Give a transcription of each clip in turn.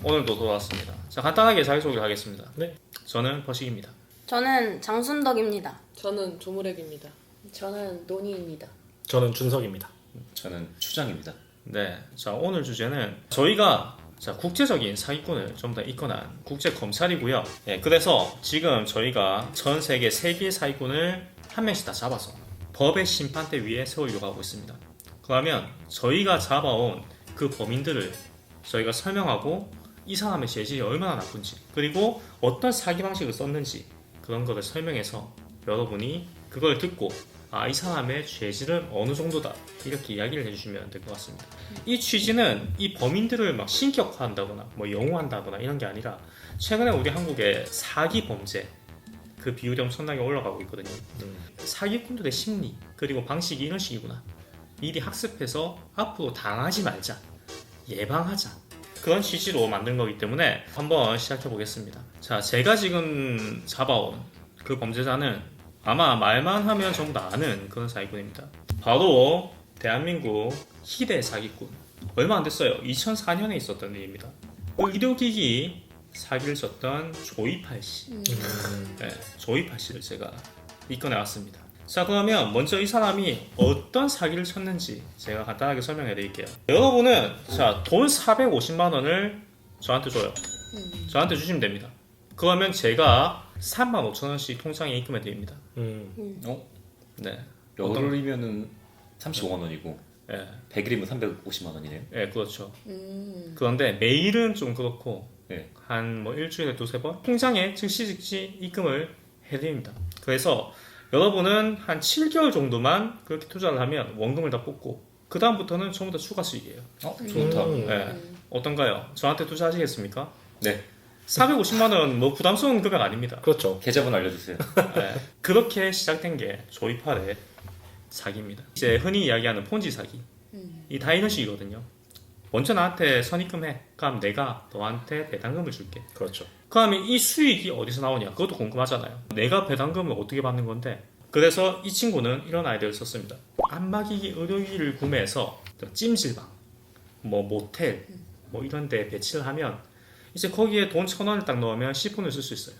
오늘도 돌아왔습니다. 자, 간단하게 자기소개를 하겠습니다. 네. 저는 버식입니다. 저는 장순덕입니다. 저는 조무렉입니다. 저는 논희입니다. 저는 준석입니다. 저는 추장입니다. 네, 자 오늘 주제는 저희가 국제적인 사기꾼을 좀 더 이끌어낸 국제 검찰이고요. 예, 그래서 지금 저희가 전 세계 3개의 사기꾼을 한 명씩 다 잡아서 법의 심판대 위에 세우려고 하고 있습니다. 그러면 저희가 잡아온 그 범인들을 저희가 설명하고 이 사람의 재질이 얼마나 나쁜지, 그리고 어떤 사기 방식을 썼는지 그런 거를 설명해서 여러분이 그걸 듣고 이 사람의 죄질은 어느 정도다 이렇게 이야기를 해주시면 될 것 같습니다. 이 취지는 이 범인들을 막 신격화한다거나 뭐 영웅한다거나 이런 게 아니라 최근에 우리 한국의 사기 범죄 그 비율이 엄청나게 올라가고 있거든요. 사기꾼들의 심리 그리고 방식이 이런 식이구나. 미리 학습해서 앞으로 당하지 말자, 예방하자, 그런 취지로 만든 거기 때문에 한번 시작해 보겠습니다. 자, 제가 지금 잡아온 그 범죄자는 아마 말만 하면 전부 다 아는 그런 사기꾼입니다. 바로 대한민국 희대 사기꾼. 얼마 안 됐어요. 2004년에 있었던 일입니다. 의료기기 사기를 쳤던 조이팔 씨. 네, 조이팔 씨를 제가 이끌어 왔습니다. 자, 그러면 먼저 이 사람이 어떤 사기를 쳤는지 제가 간단하게 설명해 드릴게요. 여러분은 돈 450만 원을 저한테 줘요. 저한테 주시면 됩니다. 그러면 제가 35,000원씩 통장에 입금해 드립니다. 네. 열흘이면은 35만 원이고 예, 100일이면 350만 원이네요. 예, 그렇죠. 그런데 매일은 좀 그렇고 네. 한 뭐 일주일에 2-3번 통장에 즉시 입금을 해드립니다. 그래서 여러분은 한 7개월 정도만 그렇게 투자를 하면 원금을 다 뽑고 그 다음부터는 전부 다 추가 수익이에요. 좋다. 예, 어떤가요? 저한테 투자하시겠습니까? 네. 450만 원 뭐 부담스러운 금액 아닙니다. 그렇죠. 계좌번호 알려주세요. 예, 그렇게 시작된 게 조이팔의 사기입니다. 이제 흔히 이야기하는 폰지 사기. 이 다 이런 식이거든요. 먼저 나한테 선입금해. 그럼 내가 너한테 배당금을 줄게. 그렇죠. 그러면 이 수익이 어디서 나오냐? 그것도 궁금하잖아요. 내가 배당금을 어떻게 받는 건데? 그래서 이 친구는 이런 아이디어를 썼습니다. 안마기기 의료기기를 구매해서 찜질방, 뭐 모텔, 뭐 이런 데 배치를 하면 이제 거기에 돈 1,000원을 딱 넣으면 10분을 쓸 수 있어요.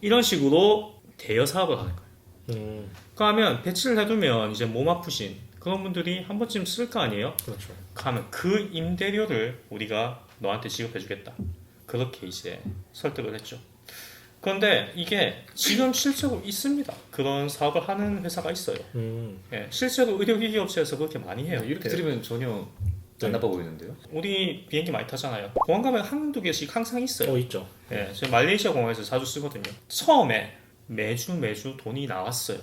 이런 식으로 대여 사업을 하는 거예요. 그러면 배치를 해두면 이제 몸 아프신 그런 분들이 한 번쯤 쓸 거 아니에요? 그렇죠. 그러면 그 임대료를 우리가 너한테 지급해주겠다. 그렇게 이제 설득을 했죠. 그런데 이게 지금 실제로 있습니다. 그런 사업을 하는 회사가 있어요. 예, 실제로 의료기기 업체에서 그렇게 많이 해요. 이렇게 들으면 전혀 안 나빠 보이는데요? 우리 비행기 많이 타잖아요. 공항 가면 한두 개씩 항상 있어요. 있죠. 예, 제가 말레이시아 공항에서 자주 쓰거든요. 처음에 매주 돈이 나왔어요.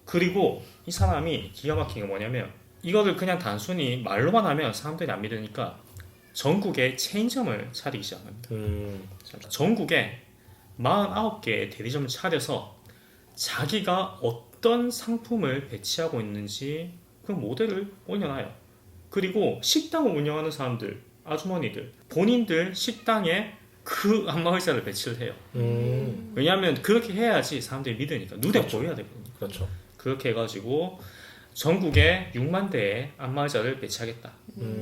그리고 이 사람이 기가 막힌 게 뭐냐면 이거를 그냥 단순히 말로만 하면 사람들이 안 믿으니까 전국에 체인점을 차리기 시작합니다. 전국에 49개의 대리점을 차려서 자기가 어떤 상품을 배치하고 있는지 그 모델을 올려놔요. 그리고 식당을 운영하는 사람들, 아주머니들, 본인들 식당에 그 안마의자를 배치를 해요. 왜냐하면 그렇게 해야지 사람들이 믿으니까 눈에 그렇죠. 보여야 되거든요. 그렇죠. 그렇게 해가지고 전국에 6만 대의 안마의자를 배치하겠다.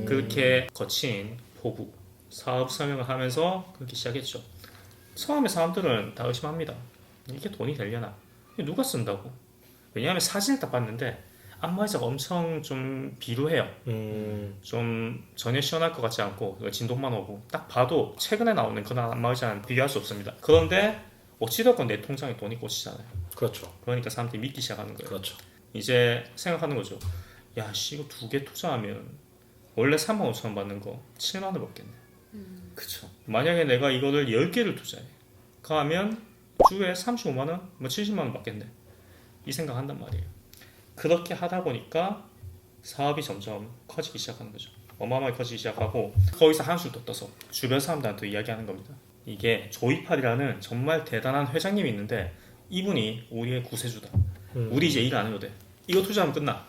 그렇게 거친 포부 사업 설명을 하면서 그렇게 시작했죠. 처음에 사람들은 다 의심합니다. 이게 돈이 되려나? 이게 누가 쓴다고? 왜냐하면 사진을 딱 봤는데 안마의자가 엄청 좀 비루해요. 좀 전혀 시원할 것 같지 않고 진동만 오고 딱 봐도 최근에 나오는 그런 안마의자는 비교할 수 없습니다. 그런데 어찌됐건 내 통장에 돈이 꽂히잖아요. 그렇죠. 그러니까 사람들이 믿기 시작하는 거예요. 그렇죠. 이제 생각하는 거죠. 야, 씨, 이거 2개 투자하면 원래 35,000원 받는 거 7만 원 받겠네. 그쵸. 만약에 내가 이거를 10개를 투자해. 그러면 주에 35만 원, 뭐 70만 원 받겠네. 이 생각한단 말이에요. 그렇게 하다 보니까 사업이 점점 커지기 시작하는 거죠. 어마어마하게 커지기 시작하고 거기서 한술 더 떠서 주변 사람들한테 이야기하는 겁니다. 이게 조이팔이라는 정말 대단한 회장님이 있는데 이분이 우리의 구세주다. 우리 이제 일 안 해도 돼. 이거 투자하면 끝나.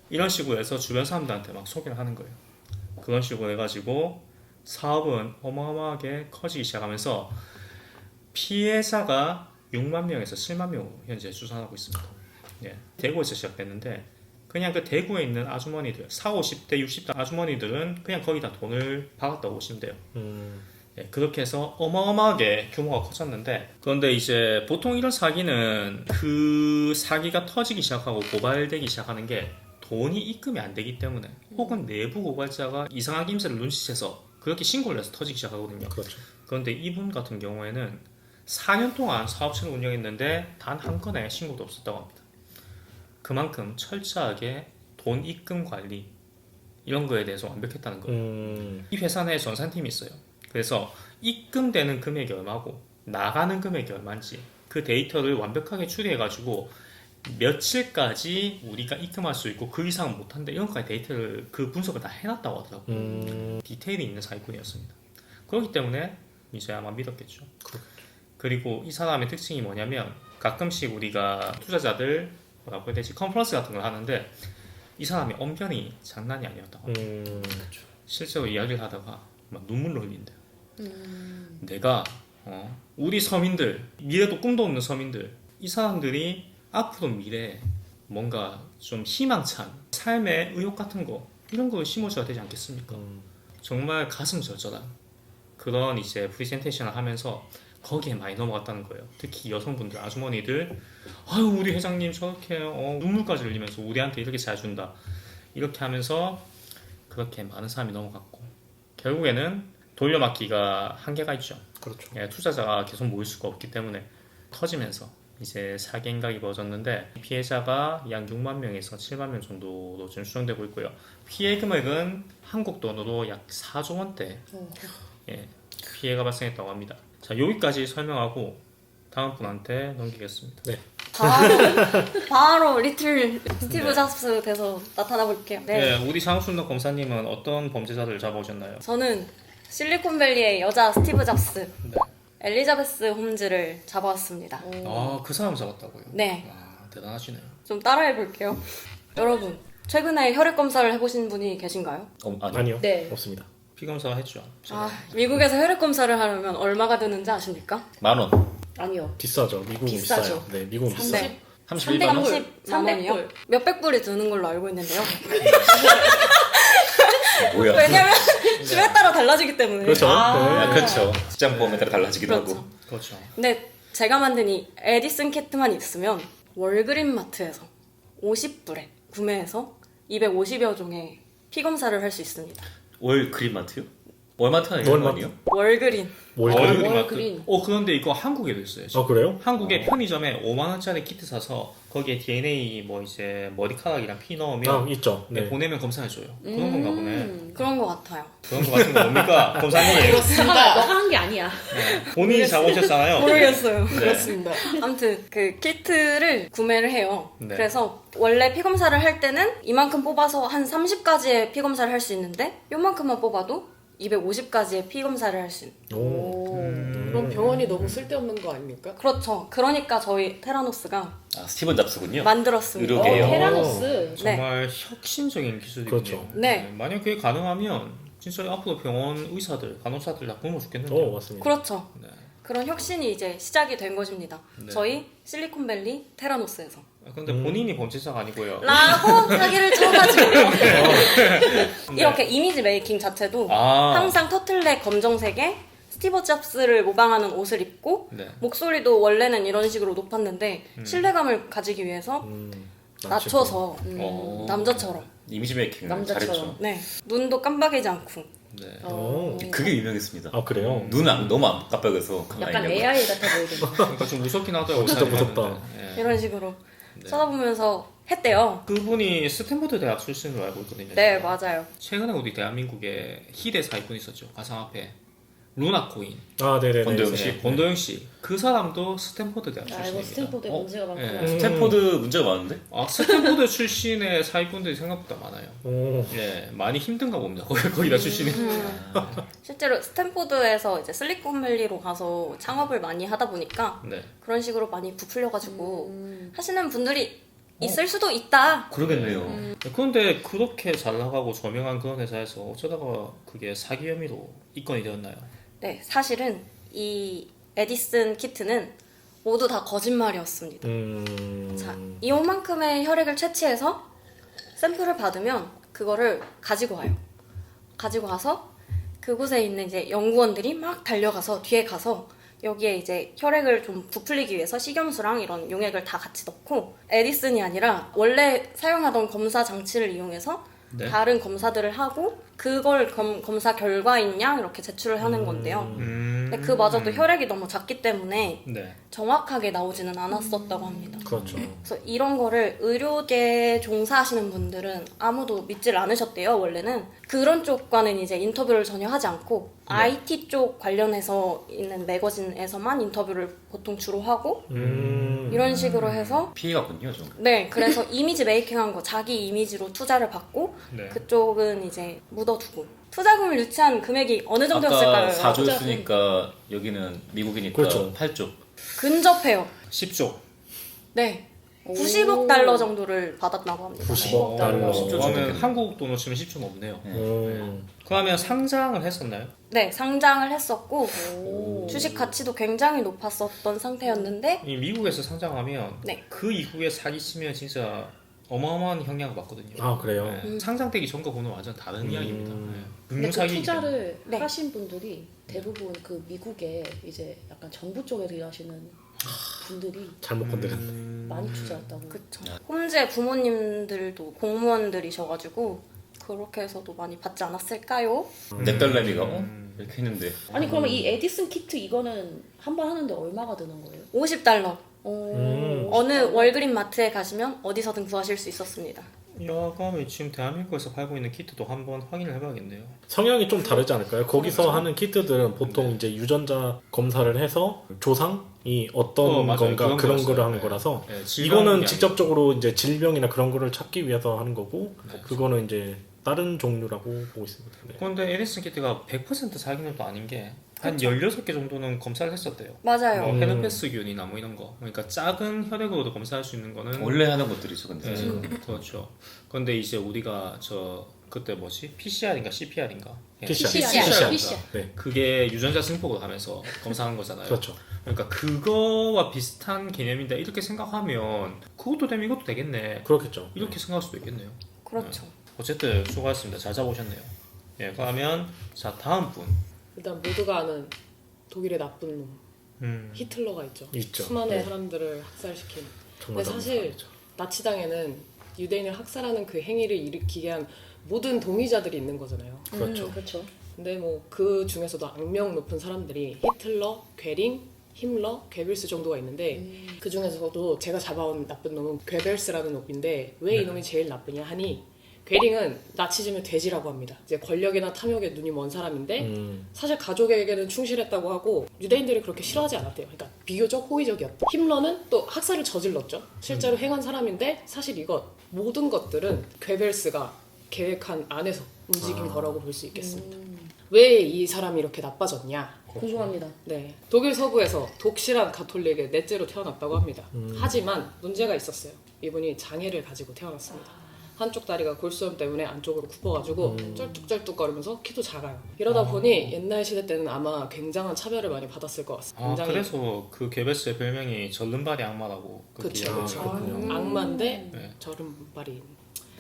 이런 식으로 해서 주변 사람들한테 막 소개를 하는 거예요. 그런 식으로 해가지고 사업은 어마어마하게 커지기 시작하면서 피해자가 6만 명에서 7만 명으로 현재 추산하고 있습니다. 예, 대구에서 시작됐는데 그냥 그 대구에 있는 아주머니들 40, 50대, 60대 아주머니들은 그냥 거기다 돈을 박았다고 보시면 돼요. 그렇게 해서 어마어마하게 규모가 커졌는데, 그런데 이제 보통 이런 사기는 그 사기가 터지기 시작하고 고발되기 시작하는 게 돈이 입금이 안 되기 때문에, 혹은 내부 고발자가 이상한 김새를 눈치채서 그렇게 신고를 해서 터지기 시작하거든요. 그렇죠. 그런데 이분 같은 경우에는 4년 동안 사업체를 운영했는데 단 한 건의 신고도 없었다고 합니다. 그만큼 철저하게 돈 입금 관리 이런 거에 대해서 완벽했다는 거예요. 이 회사 내에 전산팀이 있어요. 그래서 입금되는 금액이 얼마고 나가는 금액이 얼마인지 그 데이터를 완벽하게 추리해가지고 며칠까지 우리가 입금할 수 있고 그 이상은 못한다, 이런 까지 데이터를 그 분석을 다 해놨다고 하더라고요. 디테일이 있는 사기꾼이었습니다. 그렇기 때문에 이제 아마 믿었겠죠. 그리고 이 사람의 특징이 뭐냐면, 가끔씩 우리가 투자자들 뭐라고 해야 되지, 컨퍼런스 같은 걸 하는데 이 사람이 언변이 장난이 아니었다고 합니다. 실제로 이야기를 하다가 막 눈물로 흘린대요. 내가 우리 서민들, 미래도 꿈도 없는 서민들, 이 사람들이 앞으로 미래에 뭔가 좀 희망찬 삶의 의욕 같은 거, 이런 걸 심어줘야 되지 않겠습니까? 정말 가슴 절절한 그런 이제 프리젠테이션을 하면서 거기에 많이 넘어갔다는 거예요. 특히 여성분들, 아주머니들, 아유 우리 회장님 저렇게 눈물까지 흘리면서 우리한테 이렇게 잘준다, 이렇게 하면서 그렇게 많은 사람이 넘어갔고, 결국에는 돌려막기가 한계가 있죠. 그렇죠. 투자자가 계속 모일 수가 없기 때문에 터지면서 이제 사기 행각이 벌어졌는데, 피해자가 약 6만 명에서 7만 명 정도로 지금 추정되고 있고요. 피해 금액은 한국 돈으로 약 4조 원대 피해가 발생했다고 합니다. 자, 여기까지 설명하고 다음 분한테 넘기겠습니다. 네. 바로 리틀 스티브 잡스 돼서 나타나 볼게요. 네. 우리 장순덕 검사님은 어떤 범죄자들을 잡아오셨나요? 저는 실리콘밸리의 여자 스티브 잡스, 네. 엘리자베스 홈즈를 잡아왔습니다. 그 사람 잡았다고요? 네. 와, 대단하시네요. 좀 따라해 볼게요. 여러분, 최근에 혈액 검사를 해보신 분이 계신가요? 아니요. 네. 없습니다. 피검사가 했죠. 미국에서 혈액 검사를 하려면 얼마가 드는지 아십니까? 10,000원. 아니요. 비싸죠. 미국은 비싸죠. 비싸요. 네, 미국은 비싸요. 네. 31만 원? 30만 원이요? 몇백 불이 드는 걸로 알고 있는데요. 뭐야? 왜냐면 주에 따라 달라지기 때문에. 그렇죠. 아, 네. 그렇죠. 직장 보험에 따라 달라지기도 그렇죠. 하고. 그렇죠. 근데 제가 만든 이 에디슨 키트만 있으면 월그린 마트에서 50불에 구매해서 250여 종의 피 검사를 할 수 있습니다. 월 그린마트요? 월마트가 아니에요? 월마트. 아니요? 월그린. 월그린. 그런데 이거 한국에도 있어요. 지금. 그래요? 한국의 편의점에 5만 원짜리 키트 사서 거기에 DNA 뭐 이제 머리카락이랑 피 넣으면 있죠. 네. 보내면 검사해줘요. 그런 건가 보네. 그런 것 같아요. 그런 거 같은 거 뭡니까? 검사님. 너가 한 게 아니야. 본인이 잡으셨잖아요. 모르겠어요. 네. 그렇습니다. 아무튼 그 키트를 구매를 해요. 네. 그래서 원래 피 검사를 할 때는 이만큼 뽑아서 한 30가지의 피 검사를 할 수 있는데 요만큼만 뽑아도 250가지의 피 검사를 할 수 있는. 그럼 병원이 너무 쓸데없는 거 아닙니까? 그렇죠. 그러니까 저희 테라노스가 스티븐 잡스군요. 만들었습니다. 의료계요. 테라노스. 네. 정말 혁신적인 기술이군요. 그렇죠. 네. 만약 그게 가능하면 진짜 앞으로 병원 의사들, 간호사들 다 굶어 죽겠는데. 맞습니다. 그렇죠. 네. 그런 혁신이 이제 시작이 된 것입니다. 네. 저희 실리콘밸리 테라노스에서. 근데 본인이 범죄자가 아니고요. 라고 사기를 쳐가지고요. 이렇게 이미지 메이킹 자체도 항상 터틀넥 검정색에 스티브 잡스를 모방하는 옷을 입고 네. 목소리도 원래는 이런 식으로 높았는데 신뢰감을 가지기 위해서 낮춰서 남자처럼. 이미지 메이킹 남자처럼. 잘했죠. 네. 눈도 깜박이지 않고. 네. 그게 유명했습니다. 그래요? 눈은 너무 안 깜빡여서 그건 약간 아니냐고. AI 같아 보이던데. 그러니까 좀 무섭긴 하더라고요. 진짜 사진을 무섭다. 봤는데. 네. 이런 식으로 쳐다보면서 했대요. 그분이 스탠퍼드 대학 출신으로 알고 있거든요. 네, 제가. 맞아요. 최근에 우리 대한민국에 희대 사기꾼 있었죠. 가상화폐. 루나코인. 네네. 권도영 씨. 권도영 씨. 그 사람도 스탠퍼드 대학 아, 출신입니다. 이거 스탠포드에 문제가 많구나. 네. 스탠포드 문제가 많은데? 스탠퍼드 출신의 사기꾼들이 생각보다 많아요. 오. 예, 많이 힘든가 봅니다. 거기다 출신이. 실제로 스탠포드에서 이제 실리콘밸리로 가서 창업을 많이 하다 보니까 네. 그런 식으로 많이 부풀려가지고 하시는 분들이 있을 수도 있다. 그러겠네요. 그런데 그렇게 잘 나가고 저명한 그런 회사에서 어쩌다가 그게 사기 혐의로 입건이 되었나요? 네, 사실은 이 에디슨 키트는 모두 다 거짓말이었습니다. 자, 이만큼의 혈액을 채취해서 샘플을 받으면 그거를 가지고 와요. 가지고 와서 그곳에 있는 이제 연구원들이 막 달려가서 뒤에 가서 여기에 이제 혈액을 좀 부풀리기 위해서 식염수랑 이런 용액을 다 같이 넣고 에디슨이 아니라 원래 사용하던 검사 장치를 이용해서 네. 다른 검사들을 하고 그걸 검사 결과인 양 이렇게 제출을 하는 건데요. 근데 그마저도 혈액이 너무 작기 때문에 네. 정확하게 나오지는 않았었다고 합니다. 그렇죠. 그래서 이런 거를 의료계 종사하시는 분들은 아무도 믿질 않으셨대요, 원래는. 그런 쪽과는 이제 인터뷰를 전혀 하지 않고 IT 쪽 관련해서 있는 매거진에서만 인터뷰를 보통 주로 하고 이런 식으로 해서 피해갔군요, 좀. 네, 그래서 이미지 메이킹한 거 자기 이미지로 투자를 받고 네. 그쪽은 이제 묻어두고 투자금을 유치한 금액이 어느 아까 정도였을까요? 4조였으니까 여기는 미국이니까 그렇죠. 8조. 근접해요. 10조. 네. 90억 달러 정도를 받았다고 합니다. 90억 달러. 10조 정도 저는 되네. 한국 돈으로 치면 10조 넘네요. 음. 그러면 상장을 했었나요? 네, 상장을 했었고 오. 주식 가치도 굉장히 높았었던 상태였는데 이 미국에서 상장하면 네. 그 이후에 사기치면 진짜 어마어마한 형량을 받거든요. 아, 그래요? 네. 상장되기 전과 보는 완전 다른 이야기입니다. 네. 근데 그 금융사기 투자를 네. 하신 분들이 대부분 그 미국에 이제 약간 정부 쪽에서 일하시는 분들이 잘못 건드렸네. 많이 투자했다고. 그쵸. 홈즈의 부모님들도 공무원들이셔가지고 그렇게 해서도 많이 받지 않았을까요? 넷달래미가 이렇게 했는데 아니 그러면 이 에디슨 키트 이거는 한 번 하는데 얼마가 드는 거예요? 50달러. 어. 어느 월그린 마트에 가시면 어디서든 구하실 수 있었습니다. 야, 그러면 지금 대한민국에서 팔고 있는 키트도 한번 확인을 해봐야겠네요. 성향이 좀 다르지 않을까요? 거기서 그렇죠. 하는 키트들은 보통 이제 유전자 검사를 해서 조상이 어떤 맞아요. 건가 그런 그런 거였어요. 거를 하는 네. 거라서 네, 질병이 이거는 아니고. 직접적으로 이제 질병이나 그런 거를 찾기 위해서 하는 거고 네. 그거는 이제 다른 종류라고 보고 있습니다. 네. 그런데 에디슨 키트가 100% 자기는 또 아닌 게 한 16개 정도는 검사를 했었대요. 맞아요. 뭐 헤르페스균이나 뭐 이런 거. 그러니까 작은 혈액으로도 검사할 수 있는 거는 원래 하는 것들이죠, 근데 네, 지금. 그렇죠. 그런데 이제 우리가 그때 뭐지? PCR인가 CPR인가? PCR. 네. 그게 유전자 증폭을 하면서 검사한 거잖아요. 그렇죠. 그러니까 그거와 비슷한 개념인데 이렇게 생각하면 그것도 되면 이것도 되겠네. 그렇겠죠. 이렇게 생각할 수도 있겠네요. 그렇죠. 어쨌든 수고하셨습니다. 잘 잡으셨네요. 예, 그러면 자 다음 분. 일단 모두가 아는 독일의 나쁜 놈 히틀러가 있죠. 있죠. 수많은 네. 사람들을 학살시킨. 정말 근데 너무 사실 사랑이죠. 나치당에는 유대인을 학살하는 그 행위를 일으키게 한 모든 동의자들이 있는 거잖아요. 그렇죠. 그렇죠. 근데 뭐 그 중에서도 악명 높은 사람들이 히틀러, 괴링, 힘러, 괴벨스 정도가 있는데 그 중에서도 제가 잡아온 나쁜 놈은 괴벨스라는 놈인데 왜 이 놈이 제일 나쁘냐 하니 괴링은 나치즘의 돼지라고 합니다. 이제 권력이나 탐욕에 눈이 먼 사람인데 사실 가족에게는 충실했다고 하고 유대인들이 그렇게 싫어하지 않았대요. 그러니까 비교적 호의적이었다. 힘러는 또 학살을 저질렀죠. 실제로 행한 사람인데 사실 이것 모든 것들은 괴벨스가 계획한 안에서 움직인 거라고 볼 수 있겠습니다. 왜 이 사람이 이렇게 나빠졌냐? 궁금합니다. 네, 독일 서부에서 독실한 가톨릭의 넷째로 태어났다고 합니다. 하지만 문제가 있었어요. 이분이 장애를 가지고 태어났습니다. 한쪽 다리가 골수염 때문에 안쪽으로 굽어가지고 쩔뚝쩔뚝거리면서 키도 작아요. 이러다 보니 옛날 시대 때는 아마 굉장한 차별을 많이 받았을 것 같습니다. 아, 굉장히 그래서 그 개베스의 별명이 절름발이 악마라고. 그쵸, 이야기를 그쵸. 했거든요. 악마인데 네. 저른발이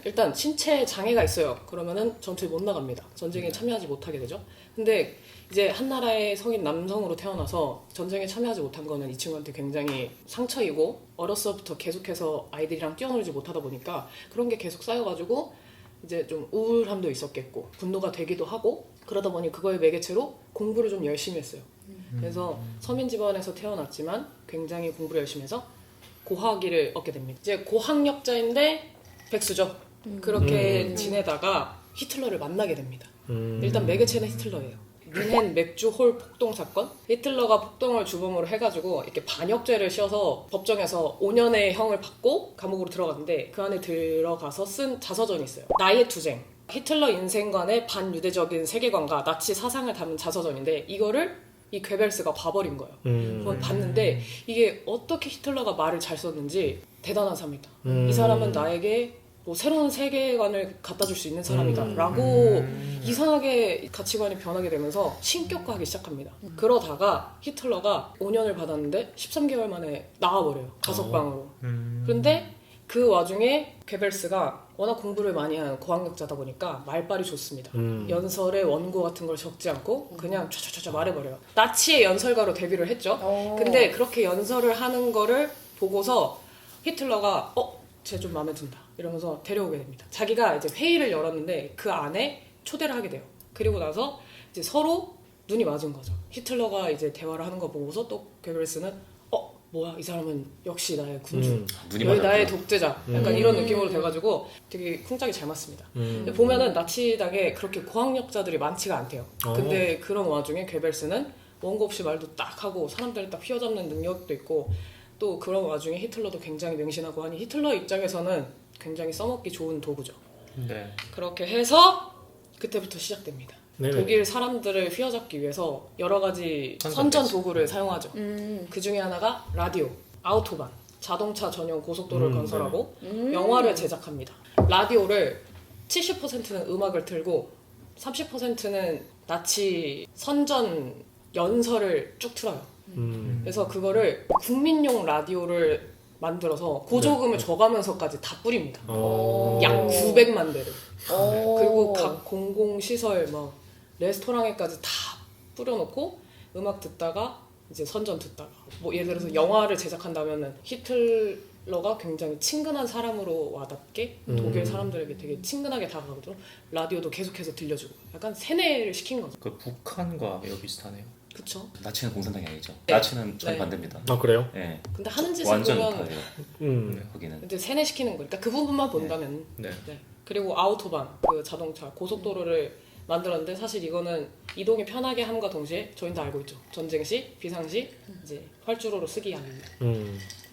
일단 신체 장애가 있어요. 그러면은 전투에 못 나갑니다. 전쟁에 참여하지 못하게 되죠. 근데 이제 한 나라의 성인 남성으로 태어나서 전쟁에 참여하지 못한 거는 이 친구한테 굉장히 상처이고 어렸서부터 계속해서 아이들이랑 뛰어놀지 못하다 보니까 그런 게 계속 쌓여가지고 이제 좀 우울함도 있었겠고 분노가 되기도 하고 그러다 보니 그거의 매개체로 공부를 좀 열심히 했어요. 그래서 서민 집안에서 태어났지만 굉장히 공부를 열심히 해서 고학위를 얻게 됩니다. 이제 고학력자인데 백수죠. 그렇게 지내다가 히틀러를 만나게 됩니다. 일단 매개체는 히틀러예요. 뮌헨 맥주홀 폭동 사건? 히틀러가 폭동을 주범으로 해가지고 이렇게 반역죄를 씌워서 법정에서 5년의 형을 받고 감옥으로 들어갔는데 그 안에 들어가서 쓴 자서전이 있어요. 나의 투쟁. 히틀러 인생관의 반유대적인 세계관과 나치 사상을 담은 자서전인데 이거를 이 괴벨스가 봐버린 거예요. 그걸 봤는데 이게 어떻게 히틀러가 말을 잘 썼는지 대단한 사람이다. 이 사람은 나에게 뭐 새로운 세계관을 갖다 줄 수 있는 사람이다 라고 이상하게 가치관이 변하게 되면서 신격화하기 시작합니다. 그러다가 히틀러가 5년을 받았는데 13개월 만에 나와버려요. 가석방으로. 그런데 그 와중에 괴벨스가 워낙 공부를 많이 한 고학력자다 보니까 말빨이 좋습니다. 음. 연설의 원고 같은 걸 적지 않고 그냥 촤촤촤 말해버려요. 나치의 연설가로 데뷔를 했죠. 근데 그렇게 연설을 하는 거를 보고서 히틀러가 쟤 좀 마음에 든다 이러면서 데려오게 됩니다. 자기가 이제 회의를 열었는데 그 안에 초대를 하게 돼요. 그리고 나서 이제 서로 눈이 맞은 거죠. 히틀러가 이제 대화를 하는 거 보고서 또 괴벨스는 뭐야 이 사람은 역시 나의 군주, 눈이 여기 맞았구나. 나의 독재자 약간 이런 느낌으로 돼가지고 되게 쿵짝이 잘 맞습니다. 근데 보면은 나치당에 그렇게 고학력자들이 많지가 않대요. 근데 그런 와중에 괴벨스는 원고 없이 말도 딱 하고 사람들을 딱 휘어잡는 능력도 있고 또 그런 와중에 히틀러도 굉장히 맹신하고 하니 히틀러 입장에서는 굉장히 써먹기 좋은 도구죠. 네. 그렇게 해서 그때부터 시작됩니다. 네네. 독일 사람들을 휘어잡기 위해서 여러 가지 선전 도구를 사용하죠. 그 중에 하나가 라디오, 아우토반, 자동차 전용 고속도로를 건설하고 영화를 제작합니다. 라디오를 70%는 음악을 틀고 30%는 나치 선전 연설을 쭉 틀어요. 그래서 그거를 국민용 라디오를 만들어서 고조금을 줘가면서까지 다 뿌립니다. 약 900만 대를. 그리고 각 공공시설 막 레스토랑에까지 다 뿌려놓고 음악 듣다가 이제 선전 듣다가 뭐 예를 들어서 영화를 제작한다면은 히틀러가 굉장히 친근한 사람으로 와닿게 독일 사람들에게 되게 친근하게 다가가거든요. 라디오도 계속해서 들려주고 약간 세뇌를 시킨 거죠. 그 북한과 매우 비슷하네요. 그쵸? 나치는 공산당이 아니죠. 네. 나치는 전 네. 반대입니다. 아 그래요? 예. 근데 하는 짓을 완전 보면 극화돼요. 거기는. 근데 세뇌시키는 거니까 그 부분만 본다면 네. 네. 그리고 아우토반 그 자동차 고속도로를 만들었는데 사실 이거는 이동이 편하게 함과 동시에 저희는 다 알고 있죠. 전쟁 시, 비상 시 이제 활주로로 쓰기 아닙니다.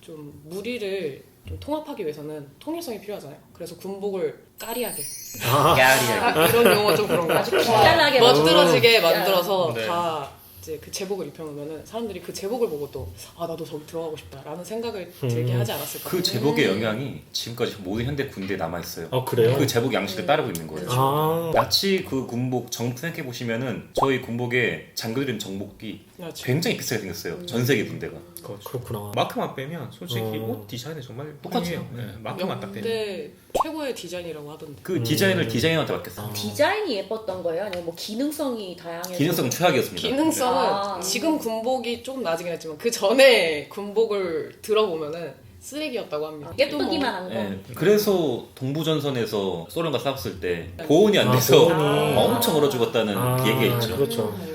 좀 무리를 좀 통합하기 위해서는 통일성이 필요하잖아요. 그래서 군복을 까리하게 까리하게. 이런 용어 좀 그런 거 아주 기깔나게 멋들어지게 만들어서 네. 다 이제 그 제복을 입혀놓으면은 사람들이 그 제복을 보고 또 나도 저기 들어가고 싶다라는 생각을 들게 하지 않았을까. 그 제복의 영향이 지금까지 모든 현대 군대에 남아 있어요. 아 그래요? 그 제복 양식을 따르고 있는 거예요. 아 나치 그 군복 정품 생각해 보시면은 저희 군복에 장교들은 정복이 그렇죠. 굉장히 비싸게 생겼어요. 전 세계 군대가. 그렇구나. 마크만 빼면 솔직히 어. 옷 디자인이 정말 똑같죠. 훌륭해요. 네, 마크만 딱 빼면. 근데 최고의 디자인이라고 하던데. 그 디자인을 디자이너한테 맡겼어요. 디자인이 예뻤던 거예요? 아니면 뭐 기능성이 다양해서? 기능성 최악이었습니다. 기능성은 아. 지금 군복이 조금 나아지긴 했지만 그 전에 군복을 들어보면은 쓰레기였다고 합니다. 예쁘기만 한 거. 예, 그래서 동부전선에서 소련과 싸웠을 때 보온이 안 돼서 보온이. 엄청 얼어 죽었다는 그 얘기가 있죠. 그렇죠.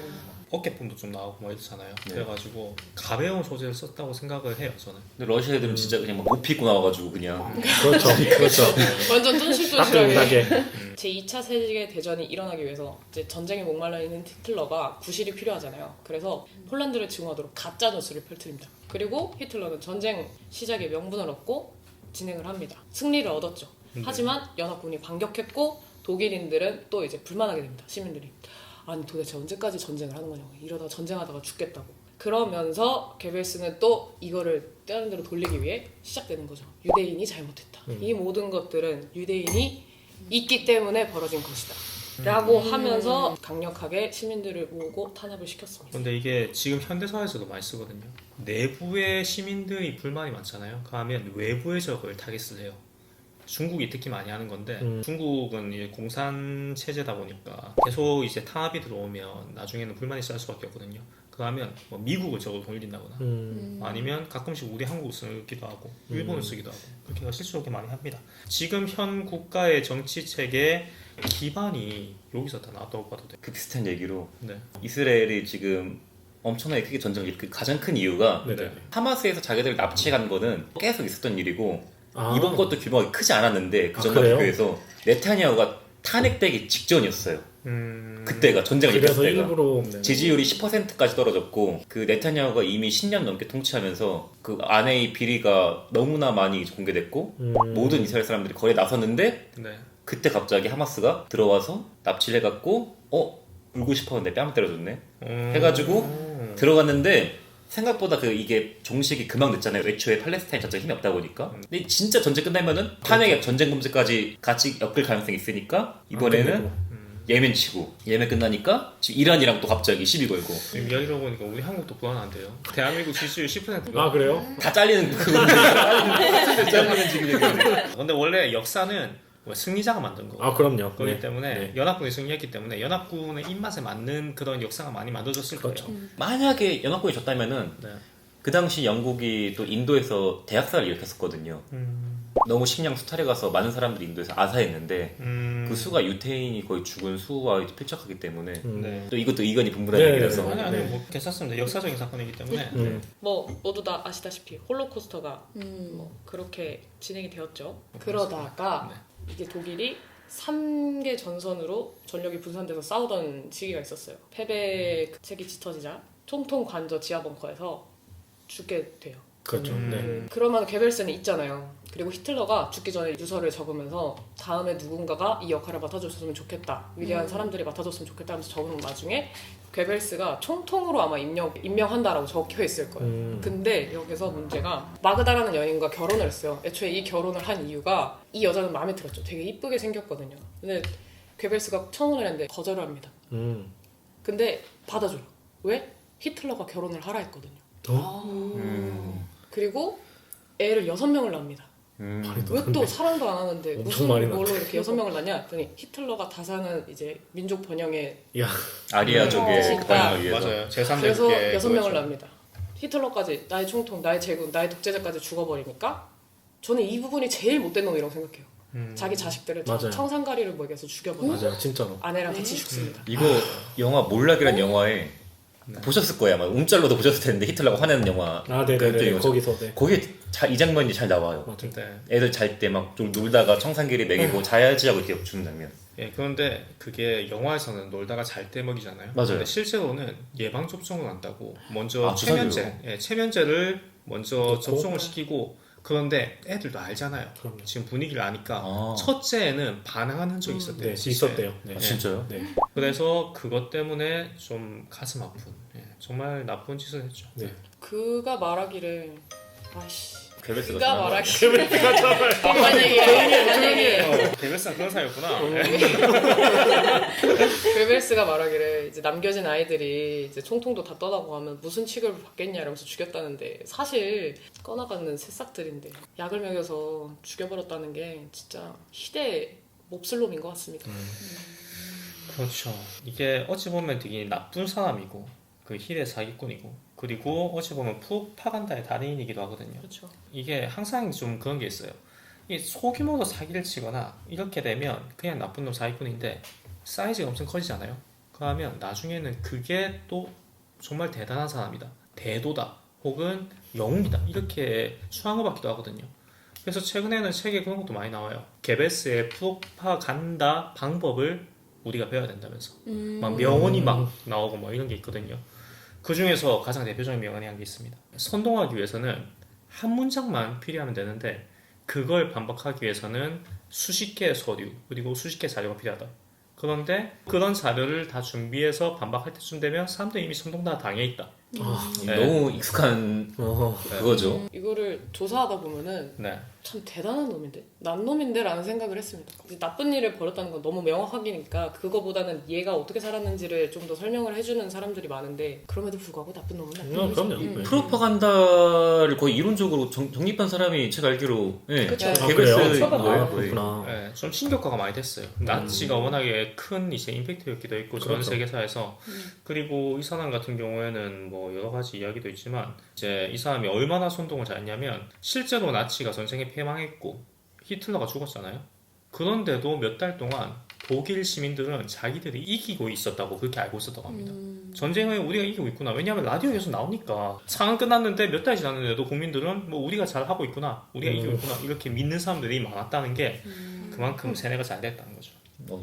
어깨품도 좀 나오고 뭐 이렇잖아요. 네. 그래가지고 가벼운 소재를 썼다고 생각을 해요. 저는. 근데 러시아 애들은 진짜 그냥 막 옷 입고 나와가지고 그냥 그렇죠. 그렇죠. 완전 뚠실뚠실하게. 따뜻하게. 제2차 세계 대전이 일어나기 위해서 이제 전쟁에 목말라 있는 히틀러가 구실이 필요하잖아요. 그래서 폴란드를 증오하도록 가짜 뉴스를 펼트립니다. 그리고 히틀러는 전쟁 시작의 명분을 얻고 진행을 합니다. 승리를 얻었죠. 하지만 연합군이 반격했고 독일인들은 또 이제 불만하게 됩니다. 시민들이. 아니 도대체 언제까지 전쟁을 하는 거냐고. 이러다 전쟁하다가 죽겠다고. 그러면서 게벨스는 또 이거를 다른 데로 돌리기 위해 시작되는 거죠. 유대인이 잘못했다. 이 모든 것들은 유대인이 있기 때문에 벌어진 것이다. 라고 하면서 강력하게 시민들을 모으고 탄압을 시켰습니다. 근데 이게 지금 현대사회에서도 많이 쓰거든요. 내부의 시민들이 불만이 많잖아요. 그러면 외부의 적을 타겟을 해요. 중국이 특히 많이 하는 건데 중국은 이제 공산 체제다 보니까 계속 이제 탄압이 들어오면 나중에는 불만이 쌓일 수밖에 없거든요. 그러면 뭐 미국을 적으로 돌린다거나 아니면 가끔씩 우리 한국을 쓰기도 하고 일본을 쓰기도 하고 그렇게 실수를 많이 합니다. 지금 현 국가의 정치 체계 기반이 여기서 다 나왔다고 봐도 돼요. 그 비슷한 얘기로 네. 이스라엘이 지금 엄청나게 크게 전쟁을 일으킨 가장 큰 이유가 네네. 하마스에서 자기들을 납치한 거는 계속 있었던 일이고 아. 이번 것도 규모가 크지 않았는데 그 전과 그래요? 비교해서 네타냐후가 탄핵되기 직전이었어요. 그때가 전쟁을 그래서 일으켰을 때가 일부러 지지율이 10%까지 떨어졌고 그 네타냐후가 이미 10년 넘게 통치하면서 그 아내의 비리가 너무나 많이 공개됐고 모든 이스라엘 사람들이 거리에 나섰는데 네. 그때 갑자기 하마스가 들어와서 납치를 해갖고 울고 싶었는데 뺨 때려줬네 해가지고 들어갔는데 생각보다 이게 종식이 금방 됐잖아요. 애초에 팔레스타인 자체가 힘이 없다 보니까. 근데 진짜 전쟁 끝나면은 탄핵 전쟁 범죄까지 같이 엮을 가능성이 있으니까 이번에는 예멘 치고 예멘 끝나니까 지금 이란이랑 또 갑자기 시비 걸고 지금 이야기 들어보니까 우리 한국도 불안한데요. 대한민국 지지율 10%가 아 그래요? 다 잘리는 그건데 잘리는 지금 얘기하는 근데 원래 역사는 승리자가 만든 거고. 아 그럼요. 그렇기 네. 때문에 네. 연합군이 승리했기 때문에 연합군의 입맛에 맞는 그런 역사가 많이 만들어졌을 그렇죠. 거예요. 만약에 연합군이 졌다면은 네. 그 당시 영국이 또 인도에서 대학살을 일으켰었거든요. 너무 식량 수탈해 가서 많은 사람들이 인도에서 아사했는데 그 수가 유태인이 거의 죽은 수와 필적하기 때문에 네. 또 이것도 이건이 분분한 네, 얘기라서 아니 아니 네. 뭐 괜찮습니다. 역사적인 사건이기 때문에. 뭐 모두 다 아시다시피 홀로코스터가 뭐 그렇게 진행이 되었죠. 그러다가 이게 독일이 3개 전선으로 전력이 분산돼서 싸우던 시기가 있었어요. 패배 책이 짙어지자 총통 관저 지하 벙커에서 죽게 돼요. 그렇죠. 네. 그러면 괴벨스는 있잖아요. 그리고 히틀러가 죽기 전에 유서를 적으면서 다음에 누군가가 이 역할을 맡아줬으면 좋겠다. 위대한 사람들이 맡아줬으면 좋겠다 하면서 적은 와중에 괴벨스가 총통으로 아마 임명한다라고 적혀 있을 거예요. 근데 여기서 문제가 마그다라는 여인과 결혼을 했어요. 애초에 이 결혼을 한 이유가 이 여자는 마음에 들었죠. 되게 이쁘게 생겼거든요. 근데 괴벨스가 청혼을 했는데 거절을 합니다. 근데 받아줘요. 왜? 히틀러가 결혼을 하라 했거든요. 그리고 애를 6명을 낳습니다. 왜 또 사랑도 안 하는데 엄청 무슨 많이 걸로 낳죠. 이렇게 6명을 낳냐 했더니 히틀러가 다사는 이제 민족 번영에 야, 아리아족의 진짜. 그 번영을 위해서 맞아요. 제3대 그래서 국회 6명을 낳습니다. 히틀러까지 나의 총통, 나의 제군, 나의 독재자까지 죽어버리니까 저는 이 부분이 제일 못된 놈이라고 생각해요. 자기 자식들을 맞아요. 청산가리를 먹여서 죽여버리고 맞아요, 진짜로. 아내랑 같이 죽습니다. 이거 영화 몰락이라는 영화에 보셨을 거예요. 아마 움짤로도 보셨을 텐데 히틀러가 화내는 영화. 아, 네네네. 거기서 네. 거기에 이 장면이 잘 나와요. 맞아요. 네. 애들 잘 때 막 좀 놀다가 청산기리 먹이고 자야지 하고 이렇게 죽는 장면. 예, 그런데 그게 영화에서는 놀다가 잘 때 먹이잖아요. 맞아요. 근데 실제로는 예방 접종을 한다고 먼저 아, 체면제를 먼저 넣고? 접종을 시키고 그런데 애들도 알잖아요. 그럼요. 지금 분위기를 아니까 아. 첫째에는 반항하는 적이 있었대요. 네, 실제. 있었대요. 네. 아, 진짜요? 네. 그래서 그것 때문에 좀 가슴 아픈 정말 나쁜 짓을 했죠. 네. 그가 말하기를 아이씨 괴벨스가 그가 전화한 말하기를 개별상 그런 사이였구나. 괴벨스가 말하기를 이제 남겨진 아이들이 이제 총통도 다 떠나고 하면 무슨 취급을 받겠냐 이러면서 죽였다는데 사실 꺼나가는 새싹들인데 약을 먹여서 죽여버렸다는 게 진짜 희대의 몹쓸 놈인 것 같습니다. 그렇죠. 이게 어찌 보면 되게 나쁜 사람이고 그 힐의 사기꾼이고 그리고 어찌 보면 프로파간다의 달인이기도 하거든요. 그렇죠. 이게 항상 좀 그런 게 있어요. 이 소규모로 사기를 치거나 이렇게 되면 그냥 나쁜 놈 사기꾼인데 사이즈가 엄청 커지잖아요. 그러면 나중에는 그게 또 정말 대단한 사람이다, 대도다, 혹은 영웅이다 이렇게 수상을 받기도 하거든요. 그래서 최근에는 책에 그런 것도 많이 나와요. 게베스의 프로파간다 방법을 우리가 배워야 된다면서 막 명언이 막 나오고 뭐 이런 게 있거든요. 그 중에서 가장 대표적인 명언이 한 게 있습니다. 선동하기 위해서는 한 문장만 필요하면 되는데 그걸 반박하기 위해서는 수십 개의 서류 그리고 수십 개의 자료가 필요하다. 그런데 그런 자료를 다 준비해서 반박할 때쯤 되면 사람들이 이미 선동 다 당해 있다. 네. 너무 익숙한 그거죠. 이거를 조사하다 보면은 네. 참 대단한 놈인데 난 놈인데 라는 생각을 했습니다. 이제 나쁜 일을 벌였다는 건 너무 명확하니까 그거보다는 얘가 어떻게 살았는지를 좀 더 설명을 해주는 사람들이 많은데 그럼에도 불구하고 나쁜 놈은 나쁜 놈이죠. 그럼요. 네. 프로파간다를 거의 이론적으로 정립한 사람이 제가 알기로 그쵸. 아, 게베스 그래요? 거예요, 거의. 그렇구나. 네, 좀 신격화가 많이 됐어요. 나치가 워낙에 큰 이제 임팩트였기도 했고 전 그렇죠. 세계사에서 그리고 이 사람 같은 경우에는 뭐 여러 가지 이야기도 있지만 이제 이 사람이 얼마나 선동을 잘했냐면 실제로 나치가 전쟁에 패망했고 히틀러가 죽었잖아요. 그런데도 몇 달 동안 독일 시민들은 자기들이 이기고 있었다고 그렇게 알고 있었다고 합니다. 전쟁을 우리가 이기고 있구나. 왜냐하면 라디오에 계속 나오니까 상황 끝났는데 몇 달이 지났는데도 국민들은 뭐 우리가 잘 하고 있구나, 우리가 이기고 있구나 이렇게 믿는 사람들이 많았다는 게 그만큼 세뇌가 잘 됐다는 거죠.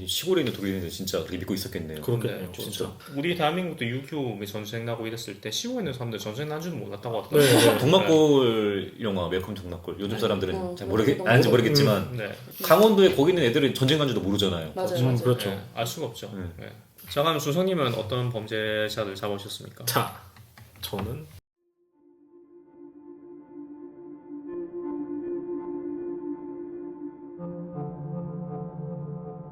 시골에 있는 독일인들 진짜 그렇게 믿고 있었겠네요. 그렇겠네요. 네, 진짜. 우리 대한민국도 6.25 전쟁 나고 이랬을 때 시골에 있는 사람들 전쟁 난 줄은 몰랐다고 하더라고요. 네. 동막골 영화 웰컴 동막골 요즘 사람들은 잘 아는지 모르겠지만 네, 강원도에 거기 있는 애들은 전쟁 간 줄도 모르잖아요. 맞아요. 그렇죠. 네, 알 수가 없죠. 네. 네. 자, 그럼 준성님은 어떤 범죄자들 잡아오셨습니까? 자, 저는